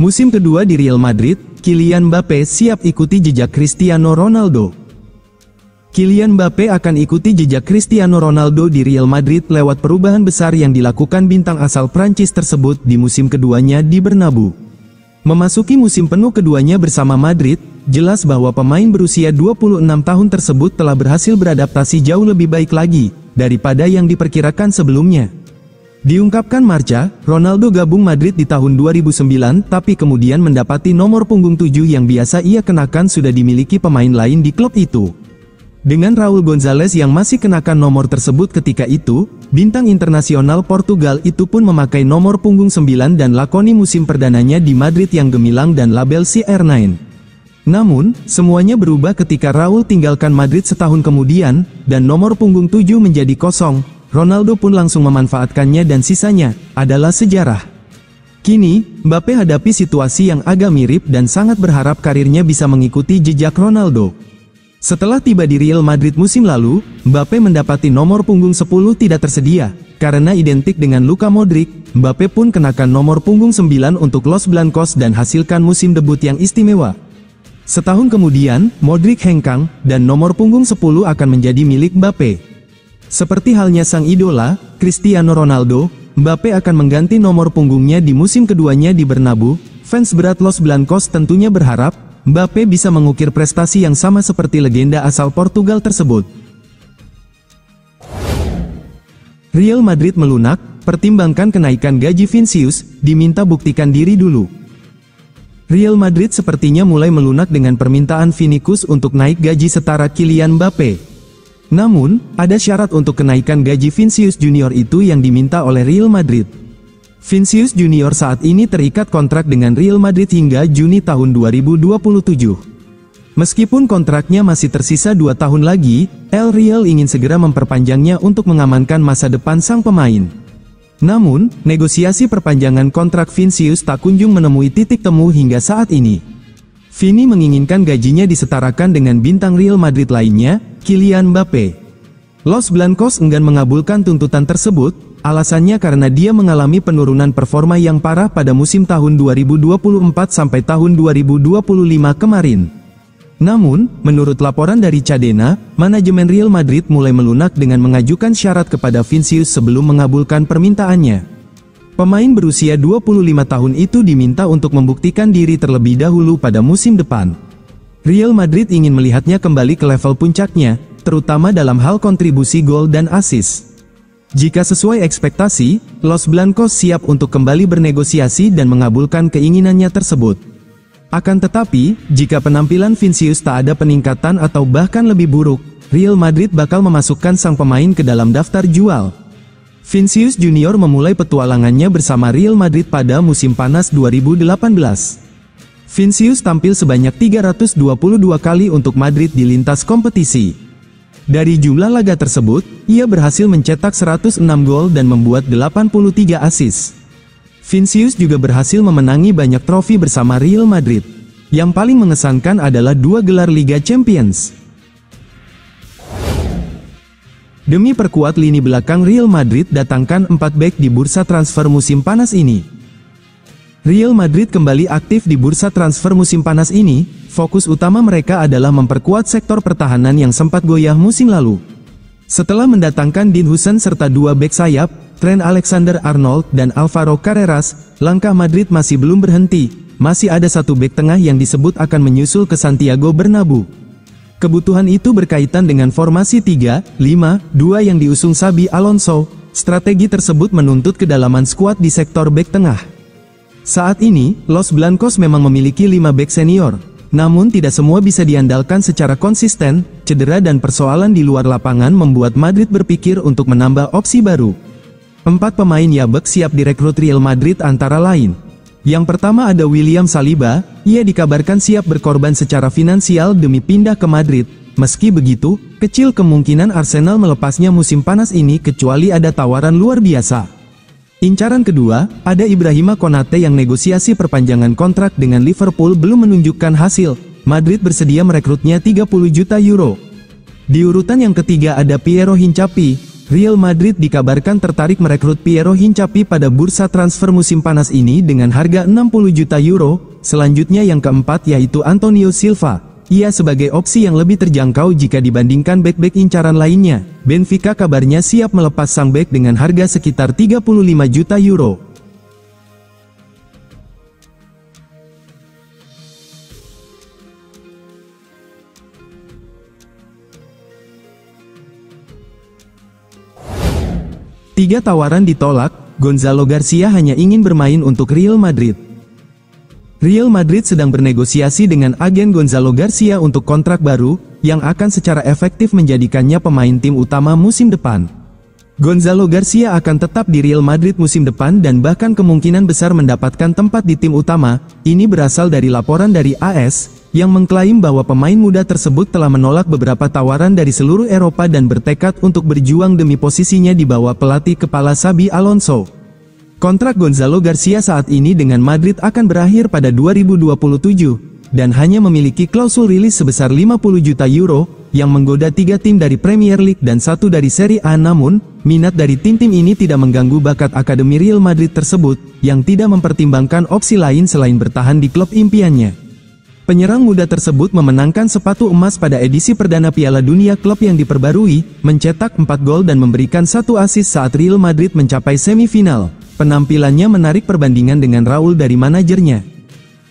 Musim kedua di Real Madrid, Kylian Mbappe siap ikuti jejak Cristiano Ronaldo. Kylian Mbappe akan ikuti jejak Cristiano Ronaldo di Real Madrid lewat perubahan besar yang dilakukan bintang asal Prancis tersebut di musim keduanya di Bernabeu. Memasuki musim penuh keduanya bersama Madrid, jelas bahwa pemain berusia 26 tahun tersebut telah berhasil beradaptasi jauh lebih baik lagi daripada yang diperkirakan sebelumnya. Diungkapkan Marca, Ronaldo gabung Madrid di tahun 2009 tapi kemudian mendapati nomor punggung 7 yang biasa ia kenakan sudah dimiliki pemain lain di klub itu. Dengan Raul Gonzalez yang masih kenakan nomor tersebut ketika itu, bintang internasional Portugal itu pun memakai nomor punggung 9 dan lakoni musim perdananya di Madrid yang gemilang dan label CR9. Namun, semuanya berubah ketika Raul tinggalkan Madrid setahun kemudian, dan nomor punggung 7 menjadi kosong. Ronaldo pun langsung memanfaatkannya dan sisanya adalah sejarah. Kini, Mbappe hadapi situasi yang agak mirip dan sangat berharap karirnya bisa mengikuti jejak Ronaldo. Setelah tiba di Real Madrid musim lalu, Mbappe mendapati nomor punggung 10 tidak tersedia. Karena identik dengan Luka Modric, Mbappe pun kenakan nomor punggung 9 untuk Los Blancos dan hasilkan musim debut yang istimewa. Setahun kemudian, Modric hengkang, dan nomor punggung 10 akan menjadi milik Mbappe. Seperti halnya sang idola, Cristiano Ronaldo, Mbappe akan mengganti nomor punggungnya di musim keduanya di Bernabeu. Fans berat Los Blancos tentunya berharap, Mbappe bisa mengukir prestasi yang sama seperti legenda asal Portugal tersebut. Real Madrid melunak, pertimbangkan kenaikan gaji Vinicius, diminta buktikan diri dulu. Real Madrid sepertinya mulai melunak dengan permintaan Vinicius untuk naik gaji setara Kylian Mbappe. Namun, ada syarat untuk kenaikan gaji Vinicius Junior itu yang diminta oleh Real Madrid. Vinicius Junior saat ini terikat kontrak dengan Real Madrid hingga Juni tahun 2027. Meskipun kontraknya masih tersisa 2 tahun lagi, El Real ingin segera memperpanjangnya untuk mengamankan masa depan sang pemain. Namun, negosiasi perpanjangan kontrak Vinicius tak kunjung menemui titik temu hingga saat ini. Vini menginginkan gajinya disetarakan dengan bintang Real Madrid lainnya, Kylian Mbappe. Los Blancos enggan mengabulkan tuntutan tersebut, alasannya karena dia mengalami penurunan performa yang parah pada musim tahun 2024 sampai tahun 2025 kemarin. Namun, menurut laporan dari Cadena, manajemen Real Madrid mulai melunak dengan mengajukan syarat kepada Vinicius sebelum mengabulkan permintaannya. Pemain berusia 25 tahun itu diminta untuk membuktikan diri terlebih dahulu pada musim depan. Real Madrid ingin melihatnya kembali ke level puncaknya, terutama dalam hal kontribusi gol dan assist. Jika sesuai ekspektasi, Los Blancos siap untuk kembali bernegosiasi dan mengabulkan keinginannya tersebut. Akan tetapi, jika penampilan Vinicius tak ada peningkatan atau bahkan lebih buruk, Real Madrid bakal memasukkan sang pemain ke dalam daftar jual. Vinicius Junior memulai petualangannya bersama Real Madrid pada musim panas 2018. Vinicius tampil sebanyak 322 kali untuk Madrid di lintas kompetisi. Dari jumlah laga tersebut, ia berhasil mencetak 106 gol dan membuat 83 assist. Vinicius juga berhasil memenangi banyak trofi bersama Real Madrid. Yang paling mengesankan adalah 2 gelar Liga Champions. Demi perkuat lini belakang Real Madrid datangkan 4 bek di bursa transfer musim panas ini. Real Madrid kembali aktif di bursa transfer musim panas ini, fokus utama mereka adalah memperkuat sektor pertahanan yang sempat goyah musim lalu. Setelah mendatangkan Dean Huijsen serta 2 bek sayap, Trent Alexander-Arnold dan Alvaro Carreras, langkah Madrid masih belum berhenti, masih ada 1 bek tengah yang disebut akan menyusul ke Santiago Bernabeu. Kebutuhan itu berkaitan dengan formasi 3-5-2 yang diusung Xabi Alonso. Strategi tersebut menuntut kedalaman skuad di sektor bek tengah. Saat ini, Los Blancos memang memiliki 5 bek senior. Namun tidak semua bisa diandalkan secara konsisten, cedera dan persoalan di luar lapangan membuat Madrid berpikir untuk menambah opsi baru. 4 pemain Yabek siap direkrut Real Madrid antara lain. Yang pertama ada William Saliba, ia dikabarkan siap berkorban secara finansial demi pindah ke Madrid. Meski begitu, kecil kemungkinan Arsenal melepasnya musim panas ini kecuali ada tawaran luar biasa. Incaran kedua, ada Ibrahima Konate yang negosiasi perpanjangan kontrak dengan Liverpool belum menunjukkan hasil. Madrid bersedia merekrutnya 30 juta euro. Di urutan yang ketiga ada Piero Hincapi, Real Madrid dikabarkan tertarik merekrut Piero Hincapié pada bursa transfer musim panas ini dengan harga 60 juta euro. Selanjutnya yang keempat yaitu Antonio Silva. Ia sebagai opsi yang lebih terjangkau jika dibandingkan bek-bek incaran lainnya. Benfica kabarnya siap melepas sang bek dengan harga sekitar 35 juta euro. Tiga tawaran ditolak, Gonzalo Garcia hanya ingin bermain untuk Real Madrid. Real Madrid sedang bernegosiasi dengan agen Gonzalo Garcia untuk kontrak baru, yang akan secara efektif menjadikannya pemain tim utama musim depan. Gonzalo Garcia akan tetap di Real Madrid musim depan dan bahkan kemungkinan besar mendapatkan tempat di tim utama. Ini berasal dari laporan dari AS, yang mengklaim bahwa pemain muda tersebut telah menolak beberapa tawaran dari seluruh Eropa dan bertekad untuk berjuang demi posisinya di bawah pelatih kepala Xabi Alonso. Kontrak Gonzalo Garcia saat ini dengan Madrid akan berakhir pada 2027, dan hanya memiliki klausul rilis sebesar 50 juta euro, yang menggoda 3 tim dari Premier League dan 1 dari Serie A. Namun, minat dari tim-tim ini tidak mengganggu bakat akademi Real Madrid tersebut, yang tidak mempertimbangkan opsi lain selain bertahan di klub impiannya. Penyerang muda tersebut memenangkan sepatu emas pada edisi perdana Piala Dunia klub yang diperbarui, mencetak 4 gol dan memberikan 1 assist saat Real Madrid mencapai semifinal. Penampilannya menarik perbandingan dengan Raul dari manajernya.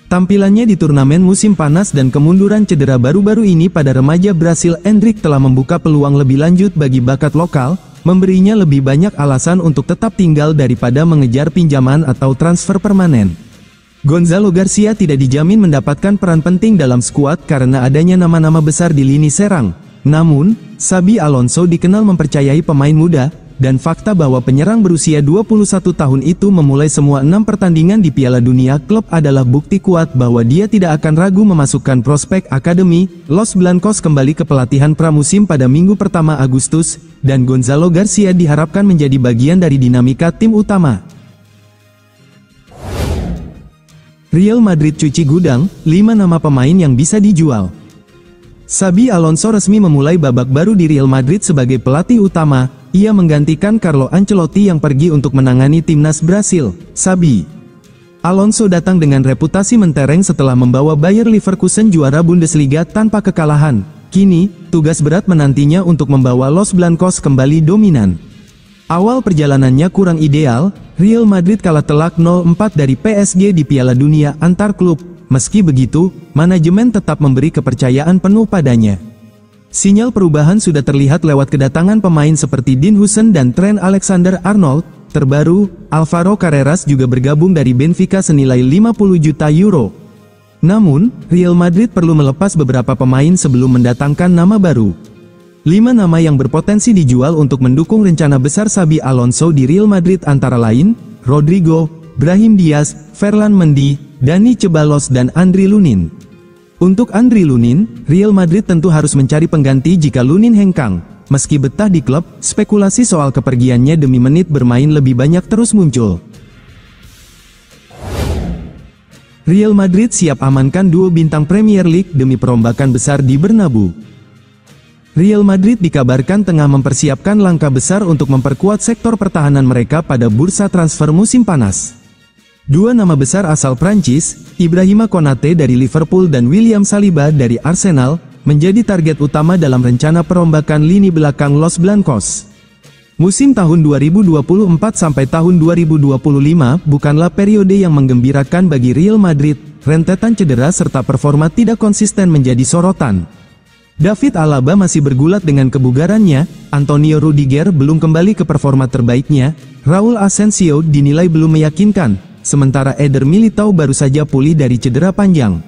Tampilannya di turnamen musim panas dan kemunduran cedera baru-baru ini pada remaja Brasil Endrick telah membuka peluang lebih lanjut bagi bakat lokal, memberinya lebih banyak alasan untuk tetap tinggal daripada mengejar pinjaman atau transfer permanen. Gonzalo Garcia tidak dijamin mendapatkan peran penting dalam skuad karena adanya nama-nama besar di lini serang. Namun, Xabi Alonso dikenal mempercayai pemain muda, dan fakta bahwa penyerang berusia 21 tahun itu memulai semua 6 pertandingan di Piala Dunia klub adalah bukti kuat bahwa dia tidak akan ragu memasukkan prospek akademi. Los Blancos kembali ke pelatihan pramusim pada Minggu pertama Agustus, dan Gonzalo Garcia diharapkan menjadi bagian dari dinamika tim utama. Real Madrid cuci gudang, 5 nama pemain yang bisa dijual. Xabi Alonso resmi memulai babak baru di Real Madrid sebagai pelatih utama. Ia menggantikan Carlo Ancelotti yang pergi untuk menangani timnas Brasil. Xabi Alonso datang dengan reputasi mentereng setelah membawa Bayer Leverkusen juara Bundesliga tanpa kekalahan. Kini, tugas berat menantinya untuk membawa Los Blancos kembali dominan. Awal perjalanannya kurang ideal, Real Madrid kalah telak 0-4 dari PSG di Piala Dunia antar klub. Meski begitu, manajemen tetap memberi kepercayaan penuh padanya. Sinyal perubahan sudah terlihat lewat kedatangan pemain seperti Dean Huijsen dan Trent Alexander-Arnold. Terbaru, Alvaro Carreras juga bergabung dari Benfica senilai 50 juta euro. Namun, Real Madrid perlu melepas beberapa pemain sebelum mendatangkan nama baru. 5 nama yang berpotensi dijual untuk mendukung rencana besar Xabi Alonso di Real Madrid antara lain, Rodrigo, Brahim Diaz, Ferland Mendy, Dani Ceballos dan Andriy Lunin. Untuk Andriy Lunin, Real Madrid tentu harus mencari pengganti jika Lunin hengkang. Meski betah di klub, spekulasi soal kepergiannya demi menit bermain lebih banyak terus muncul. Real Madrid siap amankan duo bintang Premier League demi perombakan besar di Bernabeu. Real Madrid dikabarkan tengah mempersiapkan langkah besar untuk memperkuat sektor pertahanan mereka pada bursa transfer musim panas. 2 nama besar asal Prancis, Ibrahima Konate dari Liverpool dan William Saliba dari Arsenal, menjadi target utama dalam rencana perombakan lini belakang Los Blancos. Musim tahun 2024 sampai tahun 2025 bukanlah periode yang menggembirakan bagi Real Madrid. Rentetan cedera serta performa tidak konsisten menjadi sorotan. David Alaba masih bergulat dengan kebugarannya, Antonio Rudiger belum kembali ke performa terbaiknya, Raul Asensio dinilai belum meyakinkan, sementara Eder Militao baru saja pulih dari cedera panjang.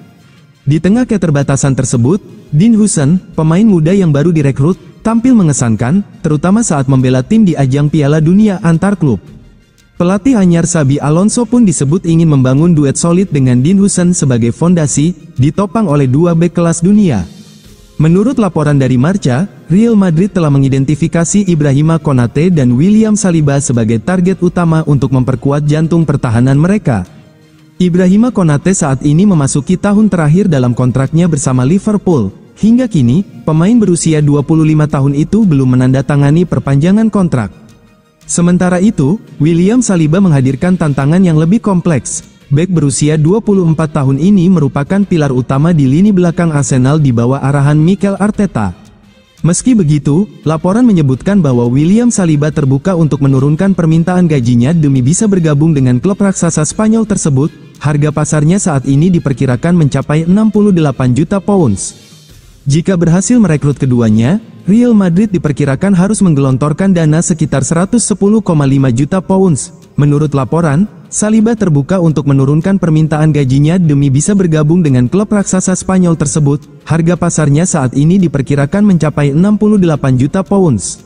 Di tengah keterbatasan tersebut, Dean Huijsen, pemain muda yang baru direkrut, tampil mengesankan, terutama saat membela tim di ajang Piala Dunia antar klub. Pelatih anyar Xabi Alonso pun disebut ingin membangun duet solid dengan Dean Huijsen sebagai fondasi, ditopang oleh 2 bek kelas dunia. Menurut laporan dari Marca, Real Madrid telah mengidentifikasi Ibrahima Konate dan William Saliba sebagai target utama untuk memperkuat jantung pertahanan mereka. Ibrahima Konate saat ini memasuki tahun terakhir dalam kontraknya bersama Liverpool. Hingga kini, pemain berusia 25 tahun itu belum menandatangani perpanjangan kontrak. Sementara itu, William Saliba menghadirkan tantangan yang lebih kompleks. Bek berusia 24 tahun ini merupakan pilar utama di lini belakang Arsenal di bawah arahan Mikel Arteta. Meski begitu, laporan menyebutkan bahwa William Saliba terbuka untuk menurunkan permintaan gajinya demi bisa bergabung dengan klub raksasa Spanyol tersebut. Harga pasarnya saat ini diperkirakan mencapai 68 juta pounds. Jika berhasil merekrut keduanya, Real Madrid diperkirakan harus menggelontorkan dana sekitar 110,5 juta pounds. Menurut laporan, Saliba terbuka untuk menurunkan permintaan gajinya demi bisa bergabung dengan klub raksasa Spanyol tersebut. Harga pasarnya saat ini diperkirakan mencapai 68 juta pounds.